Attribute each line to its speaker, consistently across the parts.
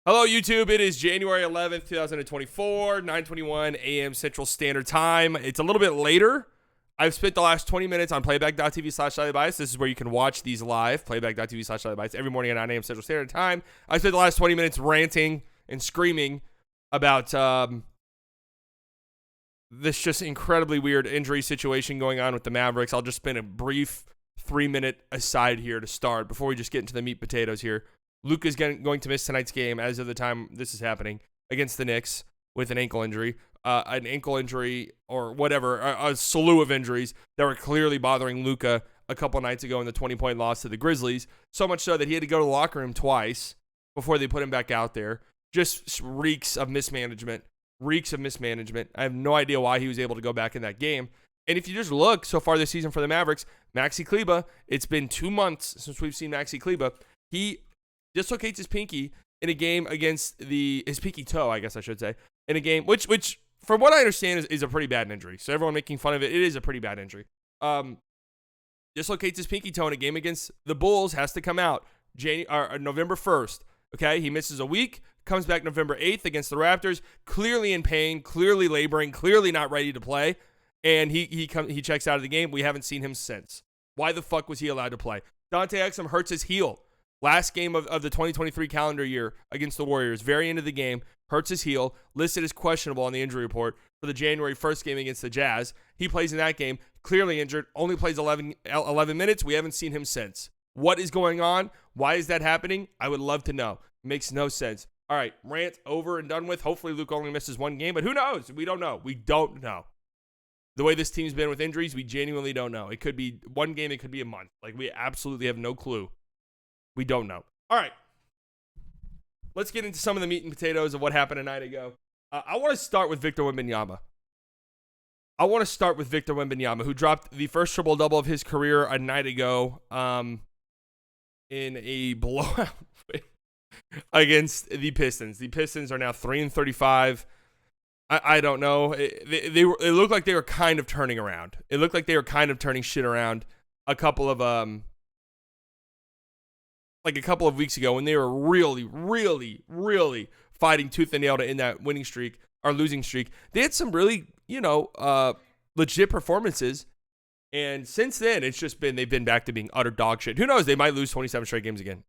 Speaker 1: Hello, YouTube. It is January 11th, 2024, 9:21 a.m. Central Standard Time. It's a little bit later. I've spent the last 20 minutes on playback.tv/SlightlyBiased. This is where you can watch these live, playback.tv/SlightlyBiased, every morning at 9 a.m. Central Standard Time. I spent the last 20 minutes ranting and screaming about this just incredibly weird injury situation going on with the Mavericks. I'll just spend a brief 3-minute aside here to start before we just get into the meat potatoes here. Luke is going to miss tonight's game as of the time this is happening against the Knicks with an ankle injury. Or whatever, a slew of injuries that were clearly bothering Luka a couple nights ago in the 20-point loss to the Grizzlies. So much so that he had to go to the locker room twice before they put him back out there. Just reeks of mismanagement. I have no idea why he was able to go back in that game. And if you just look so far this season for the Mavericks, Maxi Kleber, it's been 2 months since we've seen Maxi Kleber. He dislocates his pinky in a game against his pinky toe, I guess I should say, in a game, which from what I understand is a pretty bad injury. So everyone making fun of it, it is a pretty bad injury. Dislocates his pinky toe in a game against the Bulls, has to come out November 1st. Okay, he misses a week, comes back November 8th against the Raptors, clearly in pain, clearly laboring, clearly not ready to play, and he checks out of the game. We haven't seen him since. Why the fuck was he allowed to play? Dante Exum hurts his heel. Last game of the 2023 calendar year against the Warriors, very end of the game, hurts his heel, listed as questionable on the injury report for the January 1st game against the Jazz. He plays in that game, clearly injured, only plays 11 minutes. We haven't seen him since. What is going on? Why is that happening? I would love to know. Makes no sense. All right, rant over and done with. Hopefully Luke only misses one game, but who knows? We don't know. We don't know. The way this team's been with injuries, we genuinely don't know. It could be one game, it could be a month. Like, we absolutely have no clue. We don't know. All right. Let's get into some of the meat and potatoes of what happened a night ago. I want to start with Victor Wembanyama. Who dropped the first triple-double of his career a night ago in a blowout against the Pistons. The Pistons are now 3-35. I don't know. It looked like they were kind of turning around. It looked like they were kind of turning shit around a couple of weeks ago when they were really, really, really fighting tooth and nail to end that winning streak or losing streak. They had some really, legit performances. And since then, it's just been, they've been back to being utter dog shit. Who knows? They might lose 27 straight games again.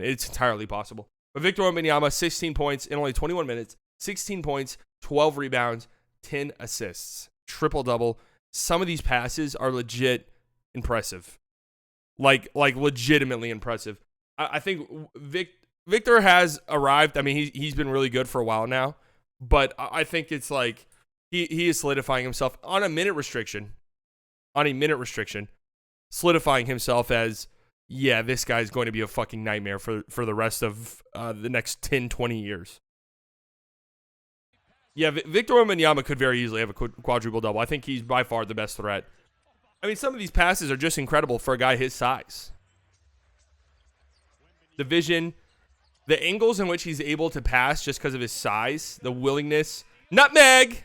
Speaker 1: It's entirely possible. But Victor Wembanyama, 16 points in only 21 minutes, 16 points, 12 rebounds, 10 assists, triple-double. Some of these passes are legit impressive. Like legitimately impressive. I think Victor has arrived. I mean, he's been really good for a while now, but I think it's like he is solidifying himself on a minute restriction, solidifying himself as, yeah, this guy's going to be a fucking nightmare for the rest of the next 10, 20 years. Yeah, Victor Wembanyama could very easily have a quadruple double. I think he's by far the best threat. I mean, some of these passes are just incredible for a guy his size. The vision, the angles in which he's able to pass just because of his size, the willingness. Nutmeg!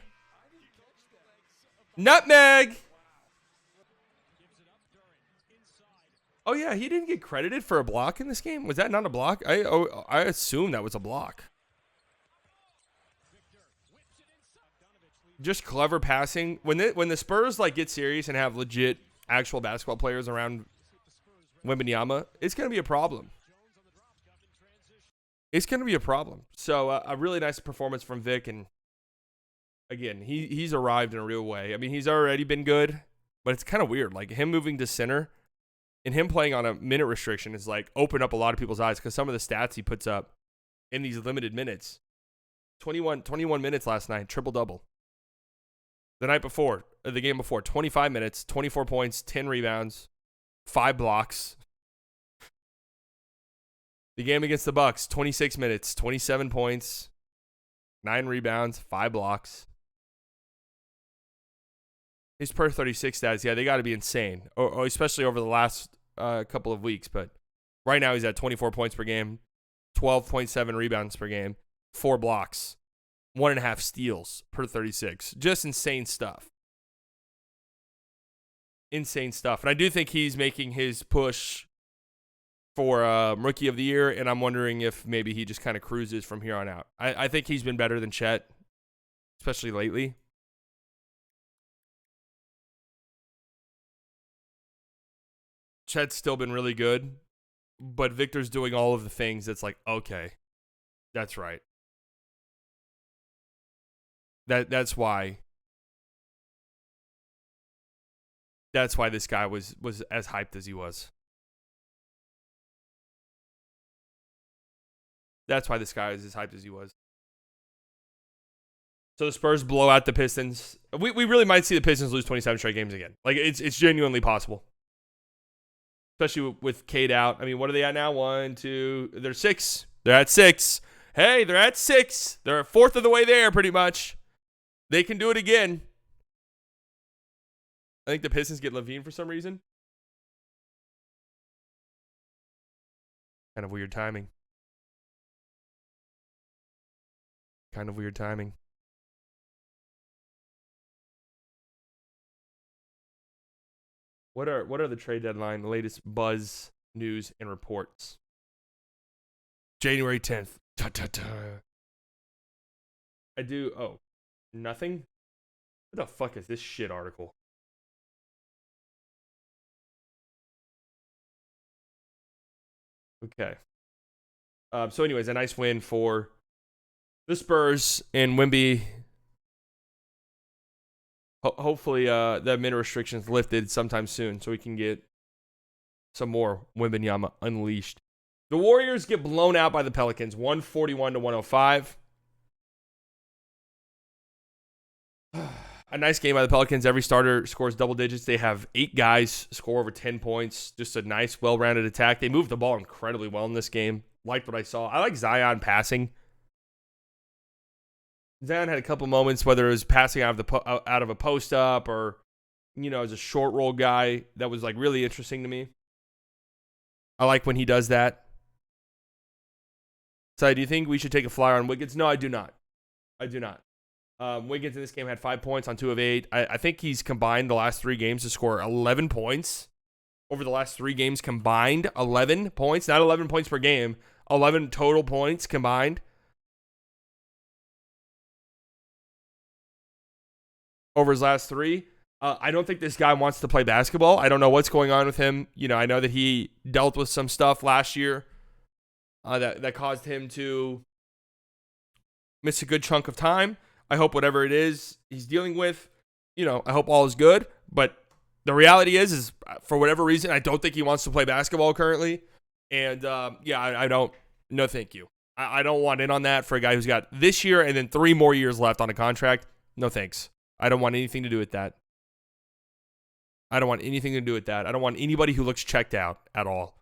Speaker 1: Oh, yeah, he didn't get credited for a block in this game. Was that not a block? I assume that was a block. Just clever passing. When the Spurs get serious and have legit actual basketball players around Wembanyama, it's going to be a problem. So a really nice performance from Vic, and again, he's arrived in a real way. I mean, he's already been good, but it's kind of weird. Like, him moving to center and him playing on a minute restriction is opened up a lot of people's eyes, because some of the stats he puts up in these limited minutes. 21 minutes last night, triple-double. The game before, 25 minutes, 24 points, 10 rebounds, 5 blocks. The game against the Bucks, 26 minutes, 27 points, 9 rebounds, 5 blocks. His per 36 stats, yeah, they got to be insane, or especially over the last couple of weeks. But right now he's at 24 points per game, 12.7 rebounds per game, 4 blocks. 1.5 steals per 36. Just insane stuff. And I do think he's making his push for Rookie of the Year, and I'm wondering if maybe he just kind of cruises from here on out. I think he's been better than Chet, especially lately. Chet's still been really good, but Victor's doing all of the things that's like, okay, that's right. That's why this guy was as hyped as he was. That's why this guy is as hyped as he was. So the Spurs blow out the Pistons. We really might see the Pistons lose 27 straight games again. Like, it's genuinely possible. Especially with Cade out. I mean, what are they at now? 1, 2. They're 6. They're at 6. Hey, they're at 6. They're a fourth of the way there, pretty much. They can do it again. I think the Pistons get Levine for some reason. Kind of weird timing. What are the trade deadline, the latest buzz, news, and reports? January 10th. I do. Oh, nothing? What the fuck is this shit article? Okay. So anyways, a nice win for the Spurs and Wemby. Hopefully the min restrictions lifted sometime soon so we can get some more Wembanyama unleashed. The Warriors get blown out by the Pelicans, 141-105. A nice game by the Pelicans. Every starter scores double digits. They have 8 guys score over 10 points. Just a nice, well-rounded attack. They moved the ball incredibly well in this game. Liked what I saw. I like Zion passing. Zion had a couple moments, whether it was passing out of a post-up or, as a short roll guy, that was like really interesting to me. I like when he does that. So do you think we should take a flyer on Wiggins? No, I do not. Wiggins in this game had 5 points on 2 of 8. I think he's combined the last 3 games to score 11 points. Over the last 3 games combined, 11 points. Not 11 points per game. 11 total points combined. Over his last 3. I don't think this guy wants to play basketball. I don't know what's going on with him. I know that he dealt with some stuff last year that caused him to miss a good chunk of time. I hope whatever it is he's dealing with, I hope all is good. But the reality is for whatever reason, I don't think he wants to play basketball currently. And I don't. No, thank you. I don't want in on that for a guy who's got this year and then 3 more years left on a contract. No thanks. I don't want anything to do with that. I don't want anybody who looks checked out at all.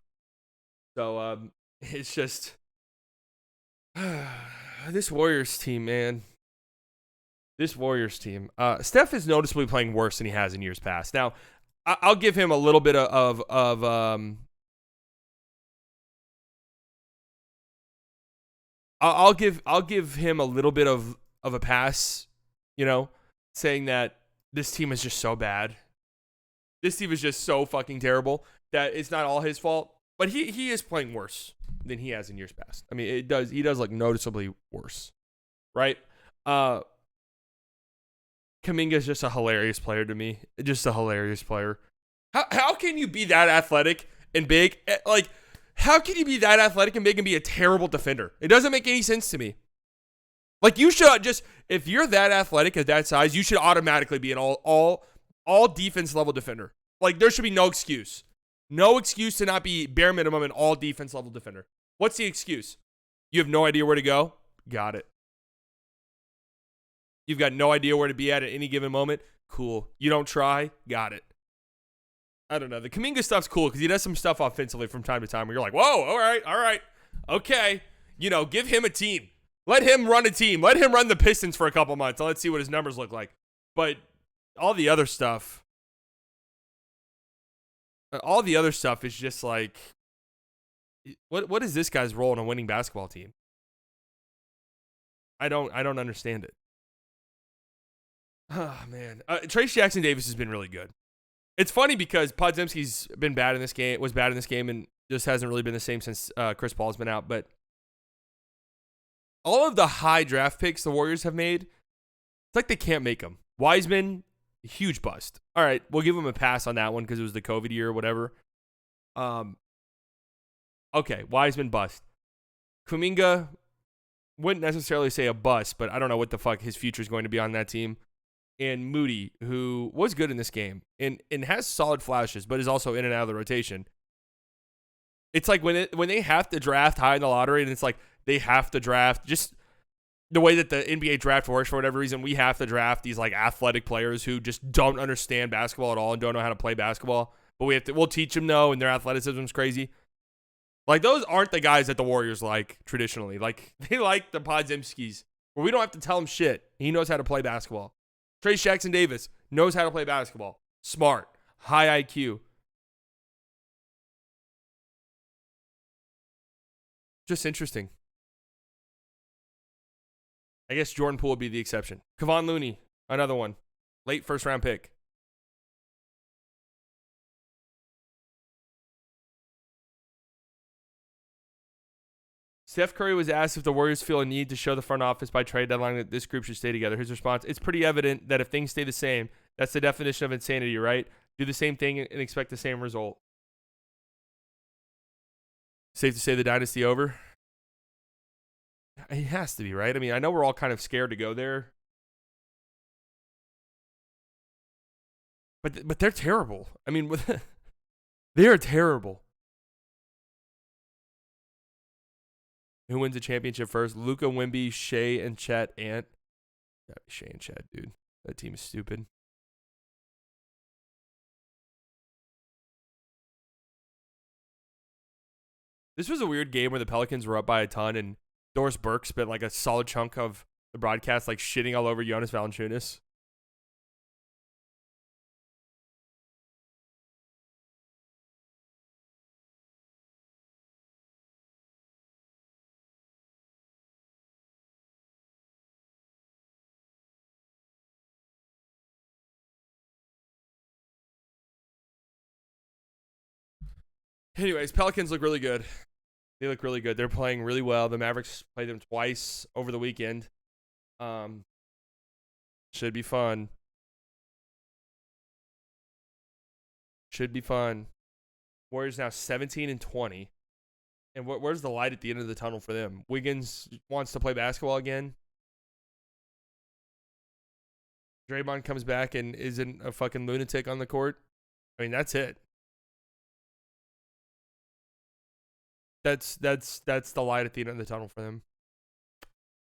Speaker 1: So it's just this Warriors team, man. This Warriors team. Steph is noticeably playing worse than he has in years past. Now, I'll give him a little bit of I'll give him a little bit of a pass, saying that this team is just so bad. This team is just so fucking terrible that it's not all his fault. But he is playing worse than he has in years past. I mean, he does look noticeably worse, right? Kuminga is just a hilarious player to me. Just a hilarious player. How can you be that athletic and big? Like, how can you be that athletic and big and be a terrible defender? It doesn't make any sense to me. Like, you should just, if you're that athletic at that size, you should automatically be an all defense level defender. Like, there should be no excuse. No excuse to not be bare minimum an all defense level defender. What's the excuse? You have no idea where to go? Got it. You've got no idea where to be at any given moment? Cool. You don't try? Got it. I don't know. The Kuminga stuff's cool because he does some stuff offensively from time to time where you're like, whoa, all right. Okay. Give him a team. Let him run a team. Let him run the Pistons for a couple months. Let's see what his numbers look like. But all the other stuff is just like, what is this guy's role in a winning basketball team? I don't understand it. Oh, man. Trace Jackson Davis has been really good. It's funny because Podziemski's was bad in this game, Just hasn't really been the same since Chris Paul's been out. But all of the high draft picks the Warriors have made, it's like they can't make them. Wiseman, huge bust. All right, we'll give him a pass on that one because it was the COVID year or whatever. Okay, Wiseman bust. Kuminga, wouldn't necessarily say a bust, but I don't know what the fuck his future is going to be on that team. And Moody, who was good in this game and has solid flashes, but is also in and out of the rotation. It's like when they have to draft high in the lottery, and it's like they have to draft just the way that the NBA draft works for whatever reason. We have to draft these like athletic players who just don't understand basketball at all and don't know how to play basketball. But we'll teach them though, and their athleticism is crazy. Like those aren't the guys that the Warriors like traditionally. Like they like the Podzimskis, where we don't have to tell him shit. He knows how to play basketball. Trace Jackson Davis knows how to play basketball. Smart, high IQ. Just interesting. I guess Jordan Poole would be the exception. Kevon Looney, another one. Late first round pick. Steph Curry was asked if the Warriors feel a need to show the front office by trade deadline that this group should stay together. His response, it's pretty evident that if things stay the same, that's the definition of insanity, right? Do the same thing and expect the same result. Safe to say the dynasty over? It has to be, right? I mean, I know we're all kind of scared to go there. But they're terrible. I mean, they are terrible. Who wins the championship first? Luka, Wemby, Shea, and Chet Ant. Gotta be Shea and Chet, dude. That team is stupid. This was a weird game where the Pelicans were up by a ton, and Doris Burke spent like a solid chunk of the broadcast like shitting all over Jonas Valanciunas. Anyways, Pelicans look really good. They look really good. They're playing really well. The Mavericks played them twice over the weekend. Should be fun. Should be fun. Warriors now 17-20. And where's the light at the end of the tunnel for them? Wiggins wants to play basketball again. Draymond comes back and isn't a fucking lunatic on the court. I mean, that's it. That's the light at the end of the tunnel for them.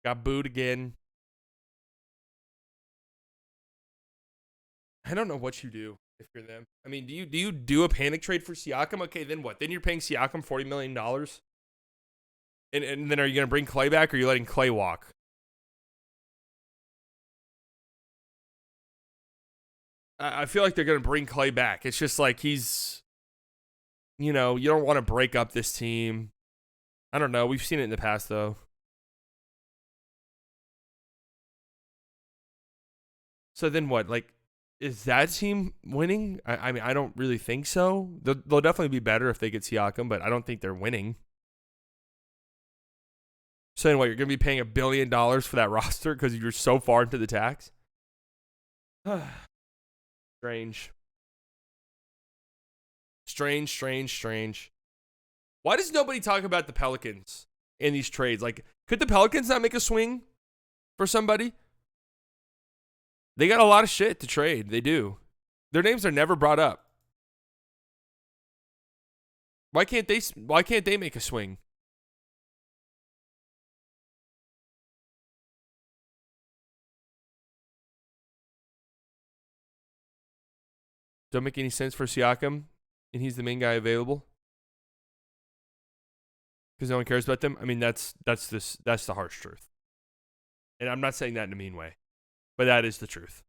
Speaker 1: Got booed again. I don't know what you do if you're them. I mean, do you do a panic trade for Siakam? Okay, then what? Then you're paying Siakam $40 million? And then are you going to bring Clay back, or are you letting Clay walk? I feel like they're going to bring Clay back. It's just like he's, you don't want to break up this team. I don't know. We've seen it in the past, though. So then what? Like, is that team winning? I mean, I don't really think so. They'll definitely be better if they get Siakam, but I don't think they're winning. So then what? You're going to be paying $1 billion for that roster because you're so far into the tax? Strange. Why does nobody talk about the Pelicans in these trades? Like, could the Pelicans not make a swing for somebody? They got a lot of shit to trade. They do. Their names are never brought up. Why can't they make a swing? Don't make any sense for Siakam, and he's the main guy available because no one cares about them. I mean, that's the harsh truth, and I'm not saying that in a mean way, but that is the truth.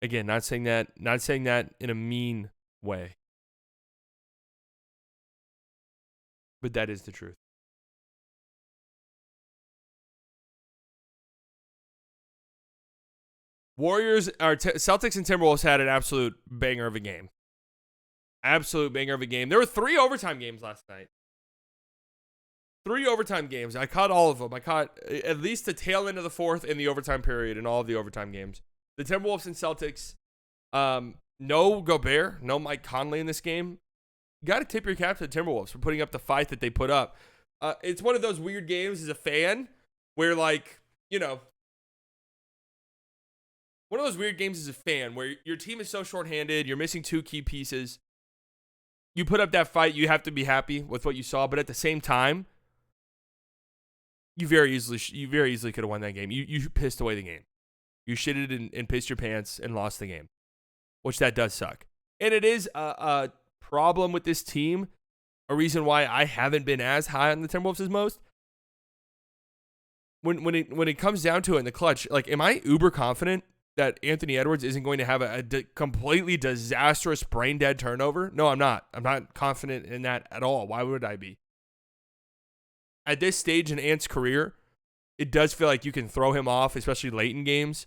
Speaker 1: Again, not saying that in a mean way, but that is the truth. Celtics and Timberwolves had an absolute banger of a game. Absolute banger of a game. There were 3 overtime games last night. 3 overtime games. I caught all of them. I caught at least the tail end of the fourth in the overtime period in all of the overtime games. The Timberwolves and Celtics. No Gobert, no Mike Conley in this game. You got to tip your cap to the Timberwolves for putting up the fight that they put up. It's one of those weird games as a fan where, like, you know, one of those weird games as a fan where your team is so shorthanded, you're missing 2 key pieces. You put up that fight, you have to be happy with what you saw, but at the same time, you very easily could have won that game. You pissed away the game. You shitted and pissed your pants and lost the game, which that does suck. And it is a problem with this team, a reason why I haven't been as high on the Timberwolves as most. When it comes down to it in the clutch, like, am I uber confident that Anthony Edwards isn't going to have a completely disastrous brain dead turnover? No, I'm not. I'm not confident in that at all. Why would I be? At this stage in Ant's career, it does feel like you can throw him off, especially late in games,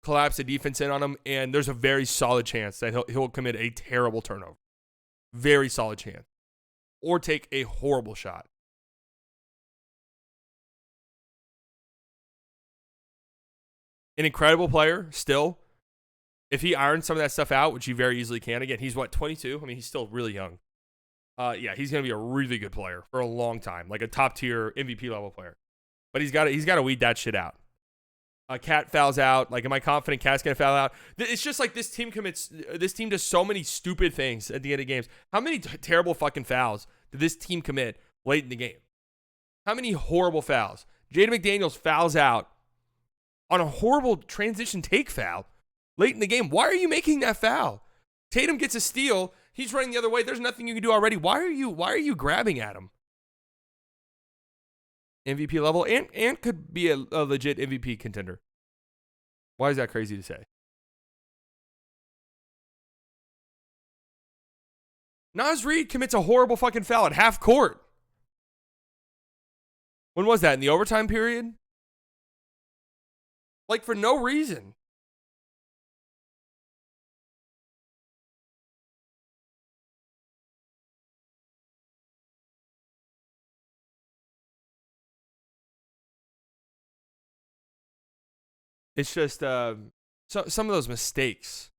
Speaker 1: collapse the defense in on him, and there's a very solid chance that he'll commit a terrible turnover. Very solid chance. Or take a horrible shot. An incredible player, still. If he irons some of that stuff out, which he very easily can. Again, he's 22? I mean, he's still really young. Yeah, he's going to be a really good player for a long time. Like a top-tier MVP level player. But he's got to weed that shit out. Cat fouls out. Like, am I confident Cat's going to foul out? It's just like this team does so many stupid things at the end of games. How many terrible fucking fouls did this team commit late in the game? How many horrible fouls? Jaden McDaniels fouls out on a horrible transition take foul late in the game. Why are you making that foul? Tatum gets a steal. He's running the other way. There's nothing you can do already. Why are you grabbing at him? MVP level and could be a legit MVP contender. Why is that crazy to say? Naz Reid commits a horrible fucking foul at half court. When was that? In the overtime period? Like, for no reason. It's just some of those mistakes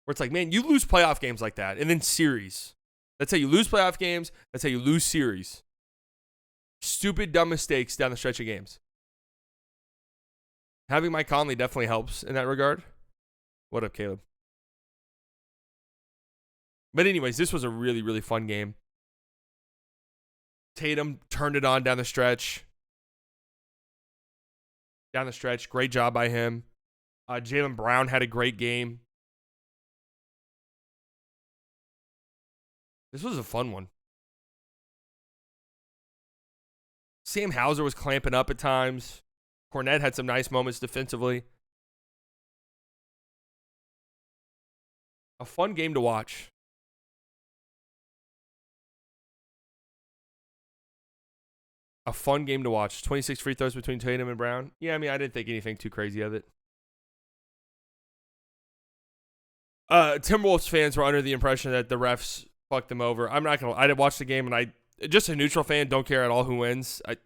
Speaker 1: where it's like, man, you lose playoff games like that, and then series. That's how you lose playoff games. That's how you lose series. Stupid, dumb mistakes down the stretch of games. Having Mike Conley definitely helps in that regard. What up, Caleb? But anyways, this was a really, really fun game. Tatum turned it on down the stretch. Great job by him. Jaylen Brown had a great game. This was a fun one. Sam Hauser was clamping up at times. Cornette had some nice moments defensively. A fun game to watch. A fun game to watch. 26 free throws between Tatum and Brown. Yeah, I mean, I didn't think anything too crazy of it. Timberwolves fans were under the impression that the refs fucked them over. I didn't watch the game, and just a neutral fan, don't care at all who wins. I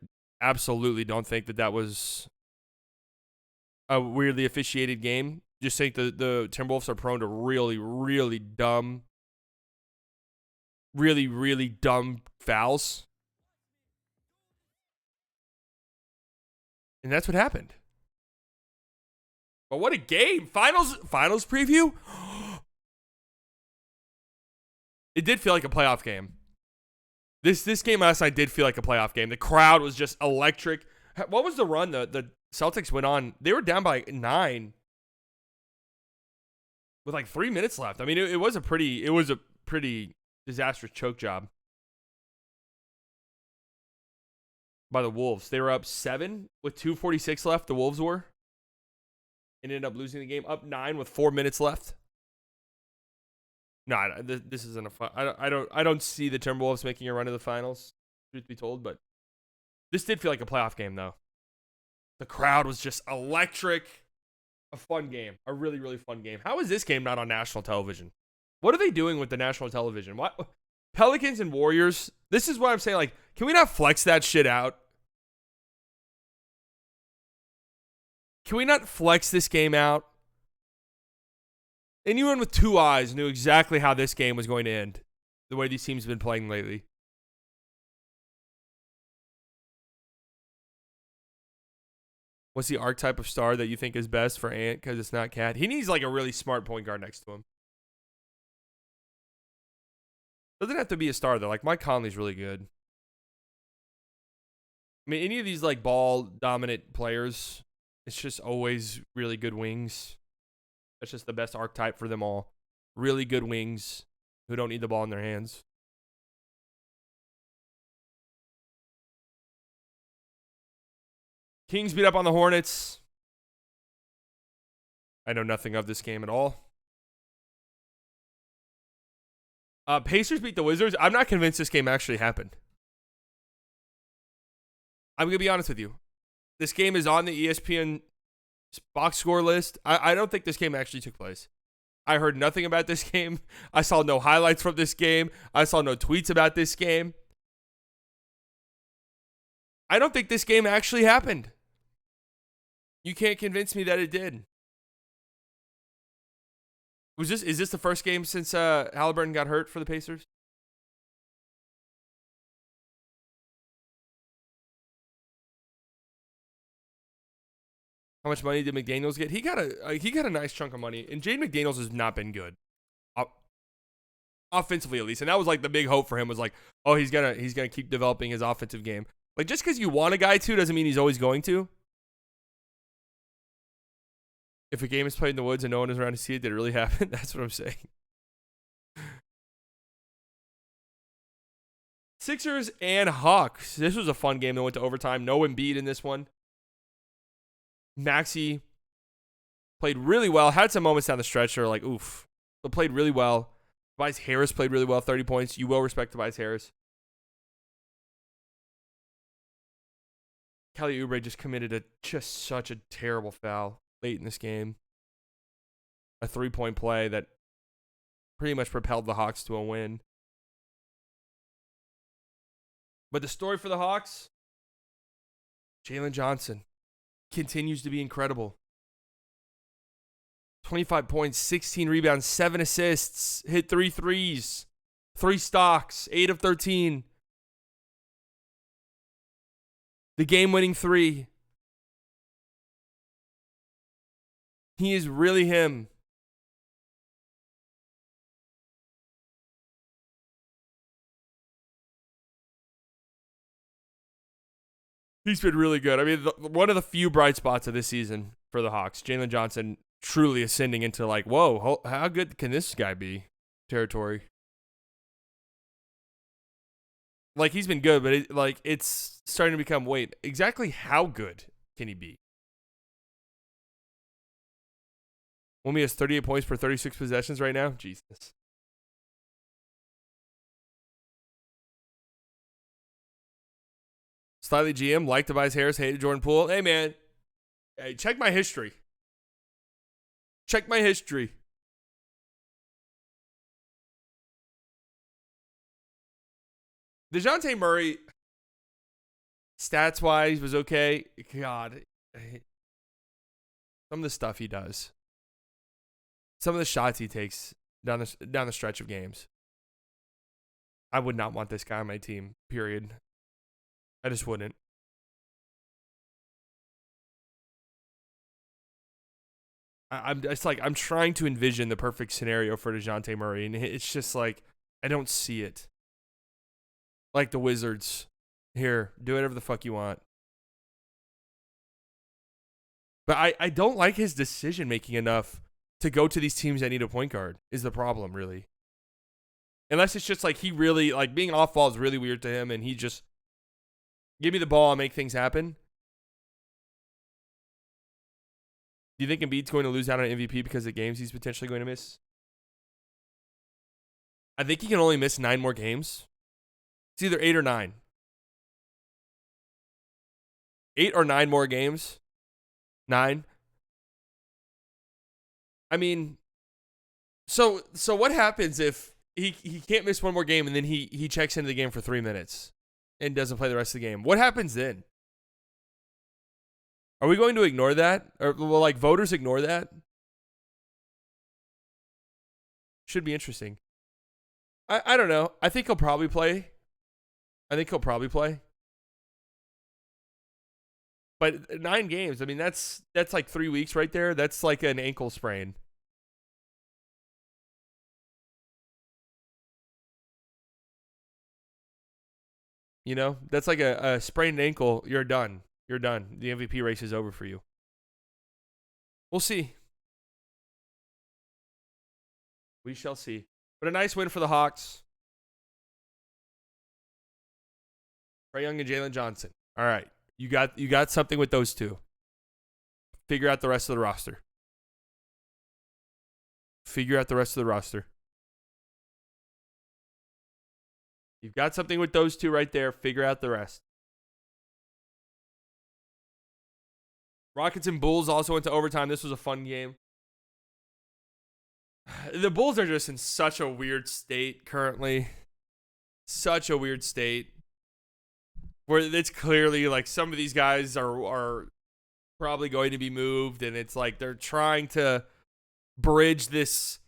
Speaker 1: absolutely don't think that was a weirdly officiated game. Just think the Timberwolves are prone to really, really dumb fouls. And that's what happened. But what a game. Finals preview? It did feel like a playoff game. This game last night did feel like a playoff game. The crowd was just electric. What was the run the Celtics went on? They were down by 9 with like 3 minutes left. I mean, it was a pretty disastrous choke job by the Wolves. They were up 7 with 2:46 left. The Wolves were. And ended up losing the game. Up 9 with 4 minutes left. No, this isn't a fun. I don't see the Timberwolves making a run to the finals, truth be told, but this did feel like a playoff game, though. The crowd was just electric. A fun game. A really, really fun game. How is this game not on national television? What are they doing with the national television? What Pelicans and Warriors? This is what I'm saying. Like, can we not flex that shit out? Can we not flex this game out? Anyone with two eyes knew exactly how this game was going to end, the way these teams have been playing lately. What's the archetype of star that you think is best for Ant because it's not Cat? He needs like a really smart point guard next to him. Doesn't have to be a star though. Like Mike Conley's really good. I mean, any of these like ball dominant players, it's just always really good wings. That's just the best archetype for them all. Really good wings who don't need the ball in their hands. Kings beat up on the Hornets. I know nothing of this game at all. Pacers beat the Wizards. I'm not convinced this game actually happened. I'm going to be honest with you. This game is on the ESPN box score list. I don't think this game actually took place. I heard nothing about this game. I saw no highlights from this game. I saw no tweets about this game. I don't think this game actually happened. You can't convince me that it did. Is this the first game since Halliburton got hurt for the Pacers? How much money did McDaniels get? He got a nice chunk of money, and Jaden McDaniels has not been good, offensively at least. And that was like the big hope for him was like, oh, he's gonna keep developing his offensive game. Like just because you want a guy to doesn't mean he's always going to. If a game is played in the woods and no one is around to see it, did it really happen? That's what I'm saying. Sixers and Hawks. This was a fun game that went to overtime. No Embiid in this one. Maxey played really well. Had some moments down the stretch that are like, oof. But played really well. Tobias Harris played really well. 30 points. You will respect Tobias Harris. Kelly Oubre just committed just such a terrible foul late in this game. A 3-point play that pretty much propelled the Hawks to a win. But the story for the Hawks, Jalen Johnson continues to be incredible. 25 points, 16 rebounds, 7 assists, hit 3 threes, 3 stocks, 8 of 13. The game-winning 3. He is really him. He's been really good. I mean, one of the few bright spots of this season for the Hawks. Jalen Johnson truly ascending into like, whoa, how good can this guy be? Territory. Like, he's been good, but it's starting to become, wait, exactly how good can he be? Wemby has 38 points per 36 possessions right now. Jesus. Slightly GM, liked Tobias Harris, hated Jordan Poole. Hey, man. Hey, check my history. Check my history. DeJounte Murray, stats-wise, was okay. God. Some of the stuff he does. Some of the shots he takes down the stretch of games. I would not want this guy on my team, period. I just wouldn't. I'm trying to envision the perfect scenario for DeJounte Murray, and it's just like, I don't see it. Like the Wizards. Here, do whatever the fuck you want. But I don't like his decision-making enough to go to these teams that need a point guard is the problem, really. Unless it's just like he really, like being off ball is really weird to him, and he just, give me the ball and make things happen. Do you think Embiid's going to lose out on MVP because of games he's potentially going to miss? I think he can only miss 9 more games. It's either 8 or 9. 8 or 9 more games. 9. I mean, So what happens if he can't miss one more game and then he checks into the game for 3 minutes and doesn't play the rest of the game? What happens then? Are we going to ignore that? Or will like voters ignore that? Should be interesting. I don't know. I think he'll probably play. But 9 games, I mean, that's like 3 weeks right there. That's like an ankle sprain. You know, that's like a sprained ankle. You're done. You're done. The MVP race is over for you. We'll see. We shall see. But a nice win for the Hawks. Trae Young and Jalen Johnson. All right. You got something with those two. Figure out the rest of the roster. You've got something with those two right there. Figure out the rest. Rockets and Bulls also went to overtime. This was a fun game. The Bulls are just in such a weird state currently. Such a weird state. Where it's clearly like some of these guys are probably going to be moved, and it's like they're trying to bridge this.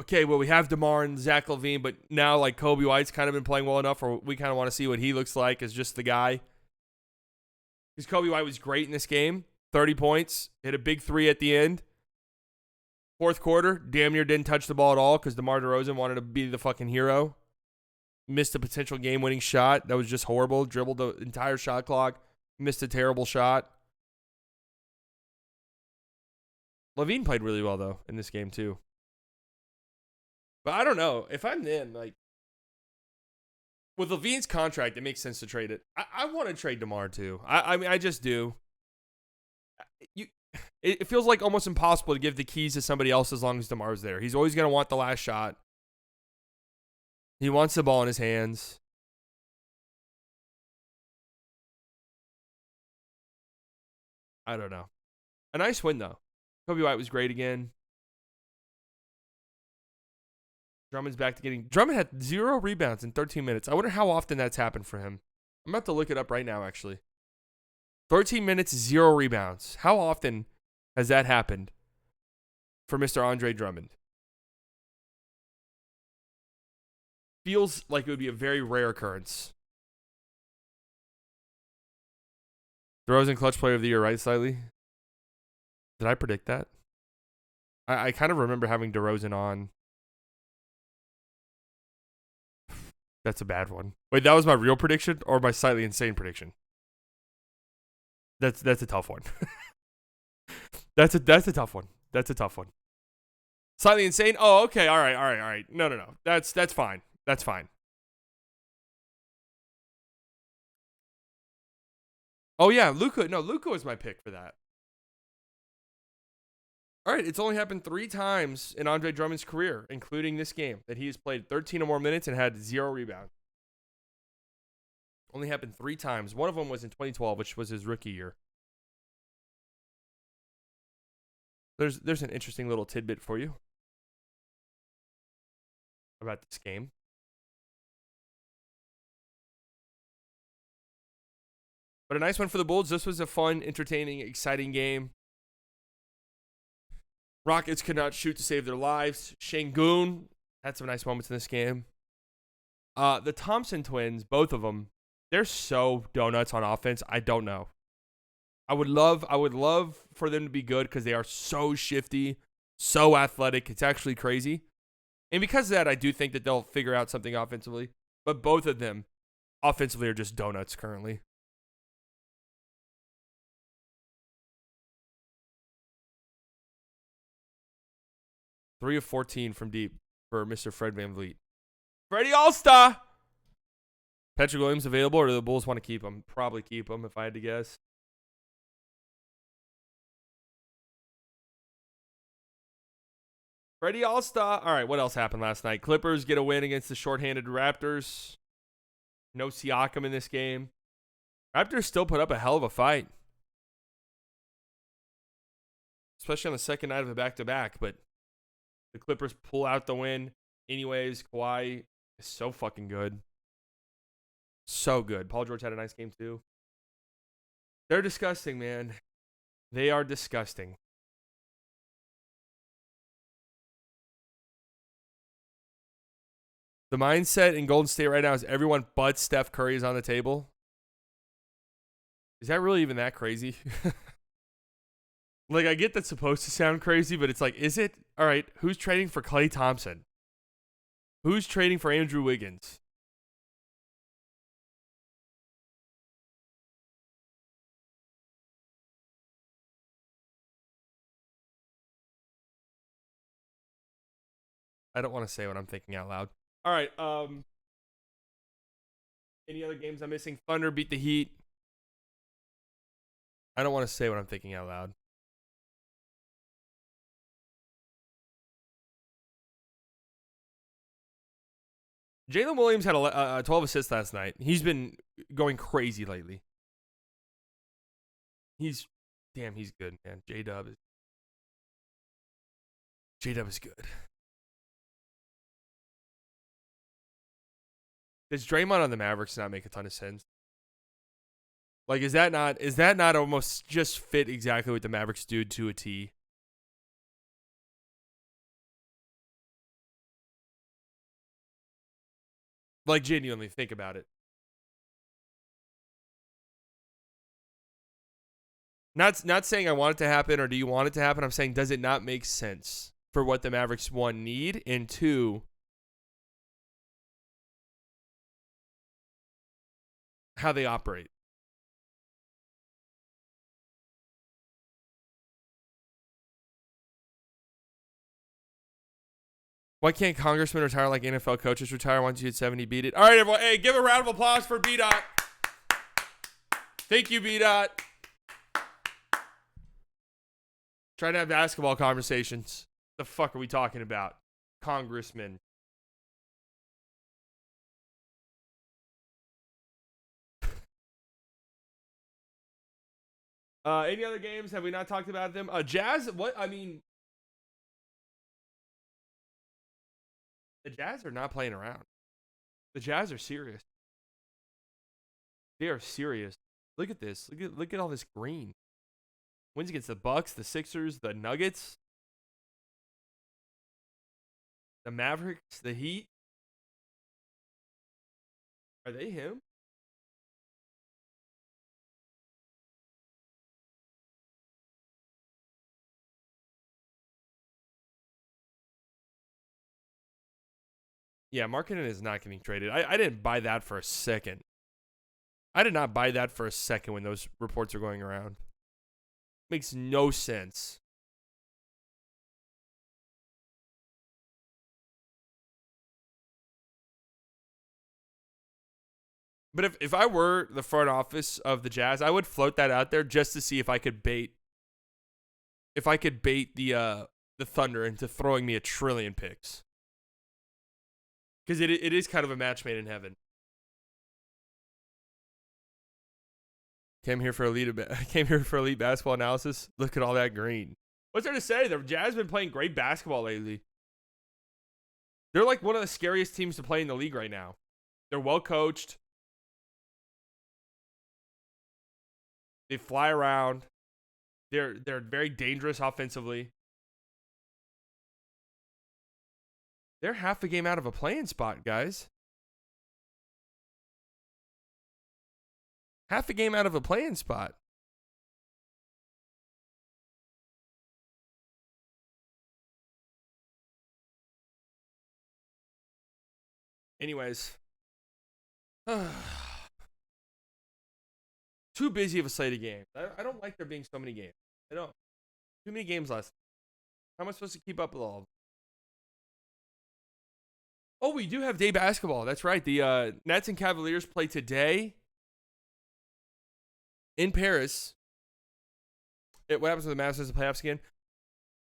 Speaker 1: Okay, well, we have DeMar and Zach LaVine, but now like Kobe White's kind of been playing well enough, or we kind of want to see what he looks like as just the guy. Because Kobe White was great in this game. 30 points. Hit a big 3 at the end. Fourth quarter, damn near didn't touch the ball at all because DeMar DeRozan wanted to be the fucking hero. Missed a potential game-winning shot. That was just horrible. Dribbled the entire shot clock. Missed a terrible shot. LaVine played really well, though, in this game, too. But I don't know. If I'm them, like, with LaVine's contract, it makes sense to trade it. I want to trade DeMar, too. I mean, I just do. It feels like almost impossible to give the keys to somebody else as long as DeMar's there. He's always going to want the last shot. He wants the ball in his hands. I don't know. A nice win, though. Kobe White was great again. Drummond's back to getting... Drummond had 0 rebounds in 13 minutes. I wonder how often that's happened for him. I'm about to look it up right now, actually. 13 minutes, 0 rebounds. How often has that happened for Mr. Andre Drummond? Feels like it would be a very rare occurrence. DeRozan clutch player of the year, right, slightly? Did I predict that? I kind of remember having DeRozan on. That's a bad one. Wait, that was my real prediction or my slightly insane prediction? That's a tough one. That's a tough one. That's a tough one. Slightly insane? Oh, okay. All right. No. That's fine. That's fine. Oh yeah, Luka. No, Luka was my pick for that. All right, it's only happened 3 times in Andre Drummond's career, including this game, that he has played 13 or more minutes and had 0 rebounds. Only happened 3 times. One of them was in 2012, which was his rookie year. There's an interesting little tidbit for you about this game. But a nice one for the Bulls. This was a fun, entertaining, exciting game. Rockets could not shoot to save their lives. Şengün had some nice moments in this game. The Thompson twins, both of them, they're so donuts on offense. I don't know. I would love for them to be good because they are so shifty, so athletic. It's actually crazy. And because of that, I do think that they'll figure out something offensively. But both of them offensively are just donuts currently. Three of 14 from deep for Mr. Fred VanVleet. Freddie All-Star! Patrick Williams available, or do the Bulls want to keep him? Probably keep him, if I had to guess. Freddie All-Star. All right, what else happened last night? Clippers get a win against the shorthanded Raptors. No Siakam in this game. Raptors still put up a hell of a fight. Especially on the second night of a back-to-back, but The Clippers pull out the win. Anyways, Kawhi is so fucking good. So good. Paul George had a nice game too. They're disgusting, man. They are disgusting. The mindset in Golden State right now is everyone but Steph Curry is on the table. Is that really even that crazy? Like, I get that's supposed to sound crazy, but it's like, is it? All right, who's trading for Klay Thompson? Who's trading for Andrew Wiggins? I don't want to say what I'm thinking out loud. All right, any other games I'm missing? Thunder beat the Heat. I don't want to say what I'm thinking out loud. Jalen Williams had 12 assists last night. He's been going crazy lately. He's good, man. J-Dub is good. Does Draymond on the Mavericks not make a ton of sense? Like, is that not almost just fit exactly what the Mavericks do to a T? Like, genuinely, think about it. Not saying I want it to happen or do you want it to happen. I'm saying, does it not make sense for what the Mavericks, one, need, and two, how they operate? Why can't congressmen retire like NFL coaches retire once you hit 70? Beat it. All right, everyone. Hey, give a round of applause for B-Dot. Thank you, B-Dot. Trying to have basketball conversations. The fuck are we talking about? Congressmen. Any other games? Have we not talked about them? Jazz? What? I mean, the Jazz are not playing around. The Jazz are serious. They are serious. Look at this. Look at all this green. Wins against the Bucks, the Sixers, the Nuggets, the Mavericks, the Heat. Are they him? Yeah, Markkanen is not getting traded. I didn't buy that for a second. I did not buy that for a second when those reports are going around. Makes no sense. But if I were the front office of the Jazz, I would float that out there just to see if I could bait the Thunder into throwing me a trillion picks. Because it is kind of a match made in heaven. Came here for elite basketball analysis. Look at all that green. What's there to say? The Jazz have been playing great basketball lately. They're like one of the scariest teams to play in the league right now. They're well coached. They fly around. They're very dangerous offensively. They're half a game out of a playing spot, guys. Half a game out of a playing spot. Anyways. Too busy of a slate of games. I don't like there being so many games. I don't. Too many games last. How am I supposed to keep up with all of them? Oh, we do have day basketball. That's right. The Nets and Cavaliers play today in Paris. What happens when the Mavs miss the playoffs again?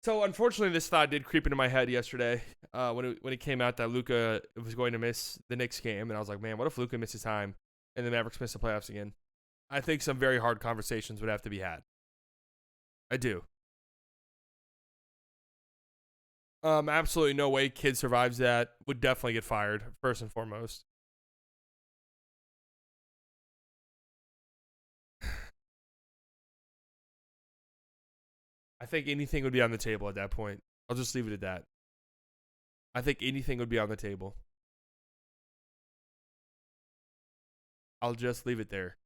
Speaker 1: So unfortunately, this thought did creep into my head yesterday when it came out that Luka was going to miss the Knicks game, and I was like, man, what if Luka misses time and the Mavericks miss the playoffs again? I think some very hard conversations would have to be had. I do. Absolutely no way kid survives that. Would definitely get fired, first and foremost. I think anything would be on the table at that point. I'll just leave it at that. I think anything would be on the table. I'll just leave it there.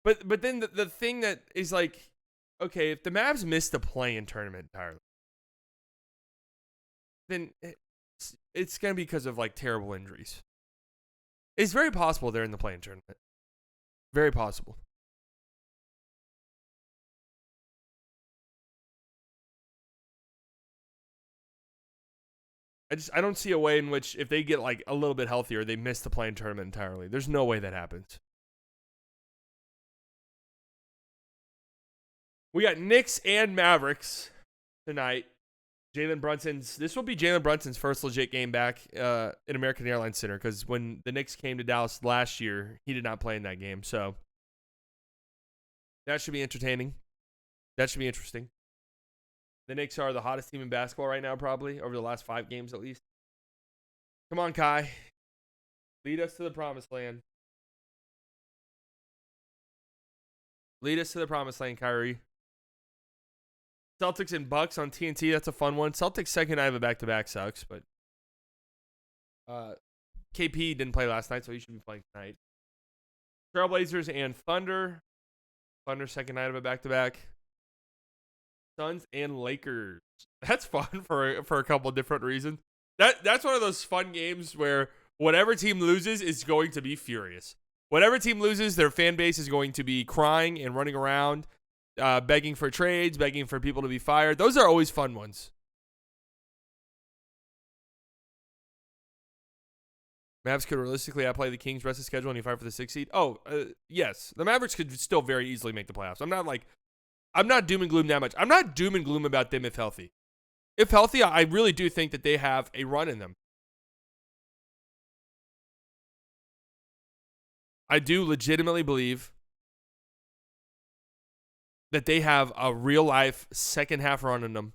Speaker 1: But then the thing that is like, okay, if the Mavs missed the play-in tournament entirely, then it's going to be because of like terrible injuries. It's very possible they're in the play-in tournament. Very possible. I don't see a way in which if they get like a little bit healthier, they miss the play-in tournament entirely. There's no way that happens. We got Knicks and Mavericks tonight. This will be Jalen Brunson's first legit game back in American Airlines Center, because when the Knicks came to Dallas last year, he did not play in that game. So that should be entertaining. That should be interesting. The Knicks are the hottest team in basketball right now, probably, over the last 5 games at least. Come on, Kai. Lead us to the promised land. Lead us to the promised land, Kyrie. Celtics and Bucks on TNT. That's a fun one. Celtics second night of a back-to-back sucks, but KP didn't play last night, so he should be playing tonight. Trailblazers and Thunder. Thunder second night of a back-to-back. Suns and Lakers. That's fun for a couple of different reasons. That's one of those fun games where whatever team loses is going to be furious. Whatever team loses, their fan base is going to be crying and running around, begging for trades, begging for people to be fired. Those are always fun ones. Mavs could realistically outplay the Kings rest of the schedule and you fight for the 6th seed. Yes. The Mavericks could still very easily make the playoffs. I'm not doom and gloom that much. I'm not doom and gloom about them if healthy. If healthy, I really do think that they have a run in them. I do legitimately believe that they have a real life second half run in them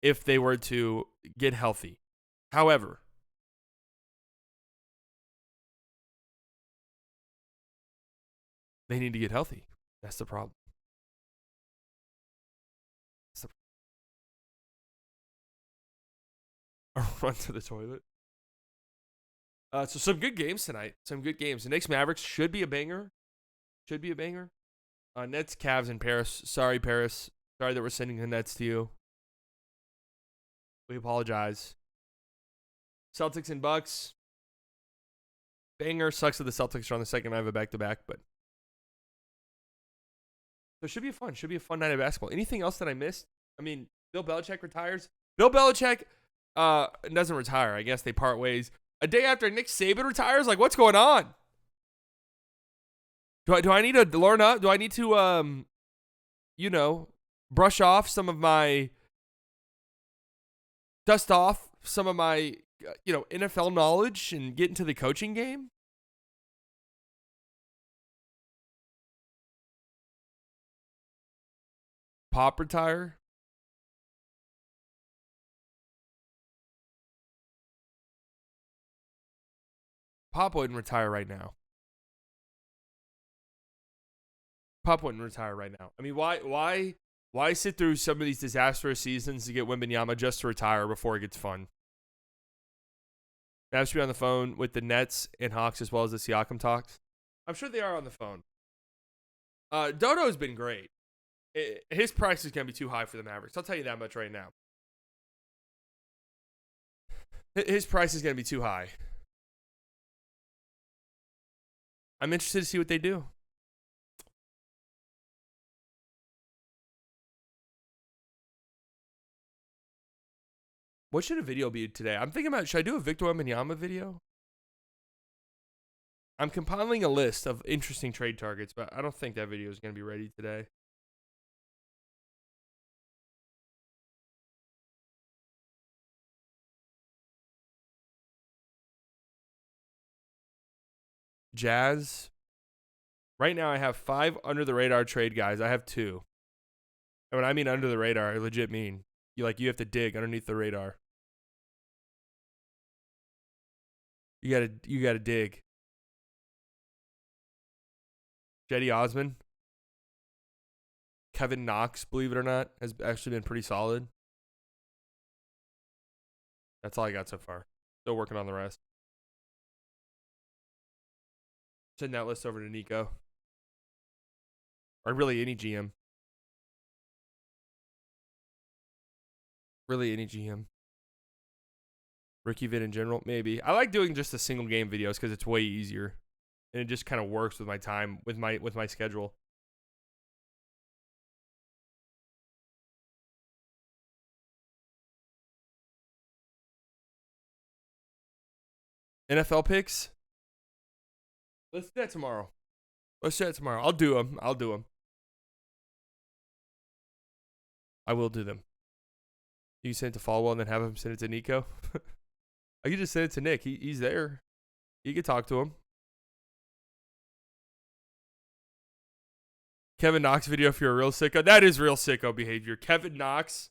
Speaker 1: if they were to get healthy. However, they need to get healthy. That's the problem. Run to the toilet. So some good games tonight. Some good games. The Knicks Mavericks should be a banger. Nets, Cavs, and Paris. Sorry, Paris. Sorry that we're sending the Nets to you. We apologize. Celtics and Bucks. Banger. Sucks that the Celtics are on the second night of a back-to-back, but so it should be fun. Should be a fun night of basketball. Anything else that I missed? I mean, Bill Belichick retires. Bill Belichick doesn't retire. I guess they part ways a day after Nick Saban retires. Like, what's going on? Do I need to learn up? Do I need to brush off some of my dust off some of my NFL knowledge and get into the coaching game? Pop retire? Pop wouldn't retire right now. Pop wouldn't retire right now. I mean, why sit through some of these disastrous seasons to get Wembanyama just to retire before it gets fun? Mavs should be on the phone with the Nets and Hawks as well as the Siakam talks. I'm sure they are on the phone. Dodo's been great. His price is going to be too high for the Mavericks. I'll tell you that much right now. His price is going to be too high. I'm interested to see what they do. What should a video be today? I'm thinking about, should I do a Victor Wembanyama video? I'm compiling a list of interesting trade targets, but I don't think that video is going to be ready today. Jazz. Right now I have 5 under the radar trade guys. I have 2. And when I mean under the radar, I legit mean you have to dig underneath the radar. You gotta dig. Cedi Osman, Kevin Knox, believe it or not, has actually been pretty solid. That's all I got so far. Still working on the rest. Send that list over to Nico. Or really any GM. Really any GM. Ricky Vid in general, maybe. I like doing just the single game videos because it's way easier. And it just kind of works with my time, with my schedule. NFL picks? Let's do that tomorrow. I'll do them. I will do them. You send it to Falwell and then have him send it to Nico? I could just send it to Nick. He's there. You could talk to him. Kevin Knox video if you're a real sicko. That is real sicko behavior. Kevin Knox